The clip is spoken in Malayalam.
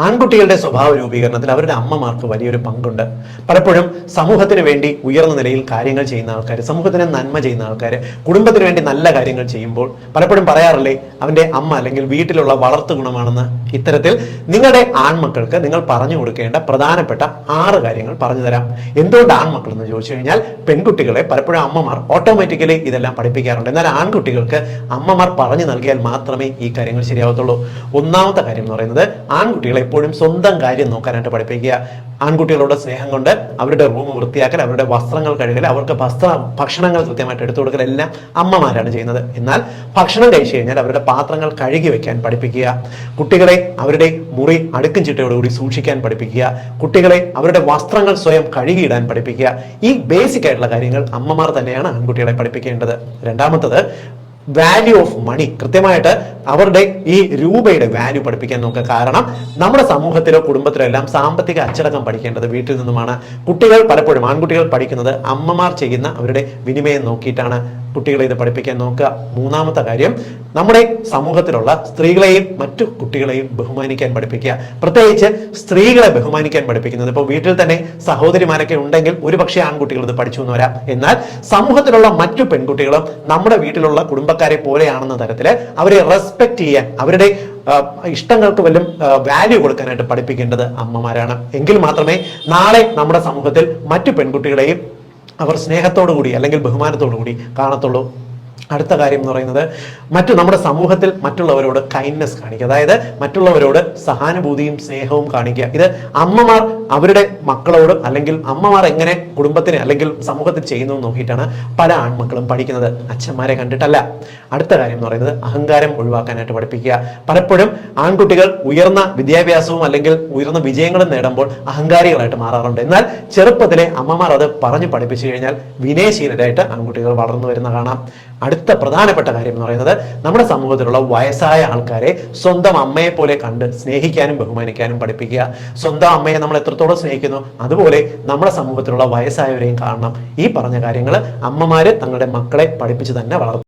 ആൺകുട്ടികളുടെ സ്വഭാവ രൂപീകരണത്തിൽ അവരുടെ അമ്മമാർക്ക് വലിയൊരു പങ്കുണ്ട്. പലപ്പോഴും സമൂഹത്തിന് വേണ്ടി ഉയർന്ന നിലയിൽ കാര്യങ്ങൾ ചെയ്യുന്ന ആൾക്കാർ, സമൂഹത്തിന് നന്മ ചെയ്യുന്ന ആൾക്കാർ, കുടുംബത്തിന് വേണ്ടി നല്ല കാര്യങ്ങൾ ചെയ്യുമ്പോൾ പലപ്പോഴും പറയാറില്ലേ, അവന്റെ അമ്മ അല്ലെങ്കിൽ വീട്ടിലുള്ള വളർത്തു ഗുണമാണെന്ന്. ഇത്തരത്തിൽ നിങ്ങളുടെ ആൺമക്കൾക്ക് നിങ്ങൾ പറഞ്ഞു കൊടുക്കേണ്ട പ്രധാനപ്പെട്ട 6 കാര്യങ്ങൾ പറഞ്ഞു തരാം. എന്തുകൊണ്ട് ആൺമക്കൾ എന്ന് ചോദിച്ചു കഴിഞ്ഞാൽ, പെൺകുട്ടികളെ പലപ്പോഴും അമ്മമാർ ഓട്ടോമാറ്റിക്കലി ഇതെല്ലാം പഠിപ്പിക്കാറുണ്ട്. എന്നാൽ ആൺകുട്ടികൾക്ക് അമ്മമാർ പറഞ്ഞു നൽകിയാൽ മാത്രമേ ഈ കാര്യങ്ങൾ ശരിയാവത്തുള്ളൂ. ഒന്നാമത്തെ കാര്യം എന്ന് പറയുന്നത്, ആൺകുട്ടികളെ എപ്പോഴും സ്വന്തം കാര്യം നോക്കാനായിട്ട് പഠിപ്പിക്കുക. ആൺകുട്ടികളോട് സ്നേഹം കൊണ്ട് അവരുടെ റൂം വൃത്തിയാക്കൽ, അവരുടെ വസ്ത്രങ്ങൾ കഴുകൽ, അവർക്ക് ഭക്ഷണങ്ങൾ കൃത്യമായിട്ട് എടുത്തു കൊടുക്കൽ എല്ലാം അമ്മമാരാണ് ചെയ്യുന്നത്. എന്നാൽ ഭക്ഷണം കഴിച്ചു കഴിഞ്ഞാൽ അവരുടെ പാത്രങ്ങൾ കഴുകി വെക്കാൻ പഠിപ്പിക്കുക. കുട്ടികളെ അവരുടെ മുറി അടുക്കും ചിട്ടയോടുകൂടി സൂക്ഷിക്കാൻ പഠിപ്പിക്കുക. കുട്ടികളെ അവരുടെ വസ്ത്രങ്ങൾ സ്വയം കഴുകിയിടാൻ പഠിപ്പിക്കുക. ഈ ബേസിക് ആയിട്ടുള്ള കാര്യങ്ങൾ അമ്മമാർ തന്നെയാണ് ആൺകുട്ടികളെ പഠിപ്പിക്കേണ്ടത്. രണ്ടാമത്തത്, വാല്യൂ ഓഫ് മണി. കൃത്യമായിട്ട് അവരുടെ ഈ രൂപയുടെ വാല്യൂ പഠിപ്പിക്കാൻ നോക്കുക. കാരണം നമ്മുടെ സമൂഹത്തിലോ കുടുംബത്തിലോ എല്ലാം സാമ്പത്തിക അച്ചടക്കം പഠിക്കേണ്ടത് വീട്ടിൽ നിന്നുമാണ്. കുട്ടികൾ പലപ്പോഴും ആൺകുട്ടികൾ പഠിക്കുന്നത് അമ്മമാർ ചെയ്യുന്ന അവരുടെ വിനിമയം നോക്കിയിട്ടാണ്. കുട്ടികളെ ഇത് പഠിപ്പിക്കാൻ നോക്കുക. മൂന്നാമത്തെ കാര്യം, നമ്മുടെ സമൂഹത്തിലുള്ള സ്ത്രീകളെയും മറ്റു കുട്ടികളെയും ബഹുമാനിക്കാൻ പഠിപ്പിക്കുക. പ്രത്യേകിച്ച് സ്ത്രീകളെ ബഹുമാനിക്കാൻ പഠിപ്പിക്കുന്നത്, ഇപ്പോൾ വീട്ടിൽ തന്നെ സഹോദരിമാരൊക്കെ ഉണ്ടെങ്കിൽ ഒരുപക്ഷെ ആൺകുട്ടികൾ ഇത് പഠിച്ചു എന്ന് വരാം. എന്നാൽ സമൂഹത്തിലുള്ള മറ്റു പെൺകുട്ടികളും നമ്മുടെ വീട്ടിലുള്ള കുടുംബക്കാരെ പോലെയാണെന്ന തരത്തിൽ അവരെ റെസ്പെക്ട് ചെയ്യാൻ, അവരുടെ ഇഷ്ടങ്ങൾക്ക് വല്ലതും വാല്യൂ കൊടുക്കാനായിട്ട് പഠിപ്പിക്കേണ്ടത് അമ്മമാരാണ്. എങ്കിൽ മാത്രമേ നാളെ നമ്മുടെ സമൂഹത്തിൽ മറ്റു പെൺകുട്ടികളെയും അവർ സ്നേഹത്തോടു കൂടി അല്ലെങ്കിൽ ബഹുമാനത്തോടു കൂടി കാണത്തുള്ളൂ. അടുത്ത കാര്യം എന്ന് പറയുന്നത്, നമ്മുടെ സമൂഹത്തിൽ മറ്റുള്ളവരോട് കൈൻഡ്നെസ് കാണിക്കുക. അതായത് മറ്റുള്ളവരോട് സഹാനുഭൂതിയും സ്നേഹവും കാണിക്കുക. ഇത് അമ്മമാർ അവരുടെ മക്കളോട്, അല്ലെങ്കിൽ അമ്മമാർ എങ്ങനെ കുടുംബത്തിന് അല്ലെങ്കിൽ സമൂഹത്തിൽ ചെയ്യുന്നു നോക്കിയിട്ടാണ് പല ആൺമക്കളും പഠിക്കുന്നത്, അച്ഛന്മാരെ കണ്ടിട്ടല്ല. അടുത്ത കാര്യം എന്ന് പറയുന്നത്, അഹങ്കാരം ഒഴിവാക്കാനായിട്ട് പഠിപ്പിക്കുക. പലപ്പോഴും ആൺകുട്ടികൾ ഉയർന്ന വിദ്യാഭ്യാസവും അല്ലെങ്കിൽ ഉയർന്ന വിജയങ്ങളും നേടുമ്പോൾ അഹങ്കാരികളായിട്ട് മാറാറുണ്ട്. എന്നാൽ ചെറുപ്പത്തിലെ അമ്മമാർ അത് പറഞ്ഞു പഠിപ്പിച്ചു കഴിഞ്ഞാൽ വിനയശീലരായിട്ട് ആൺകുട്ടികൾ വളർന്നു വരുന്ന കാണാം. അടുത്ത പ്രധാനപ്പെട്ട കാര്യം എന്ന് പറയുന്നത്, നമ്മുടെ സമൂഹത്തിലുള്ള വയസ്സായ ആൾക്കാരെ സ്വന്തം അമ്മയെ പോലെ കണ്ട് സ്നേഹിക്കാനും ബഹുമാനിക്കാനും പഠിപ്പിക്കുക. സ്വന്തം അമ്മയെ നമ്മൾ എത്രത്തോളം സ്നേഹിക്കുന്നു അതുപോലെ നമ്മുടെ സമൂഹത്തിലുള്ള വയസ്സായവരെയും കാണണം. ഈ പറഞ്ഞ കാര്യങ്ങൾ അമ്മമാര് തങ്ങളുടെ മക്കളെ പഠിപ്പിച്ച് തന്നെ വളർത്തും.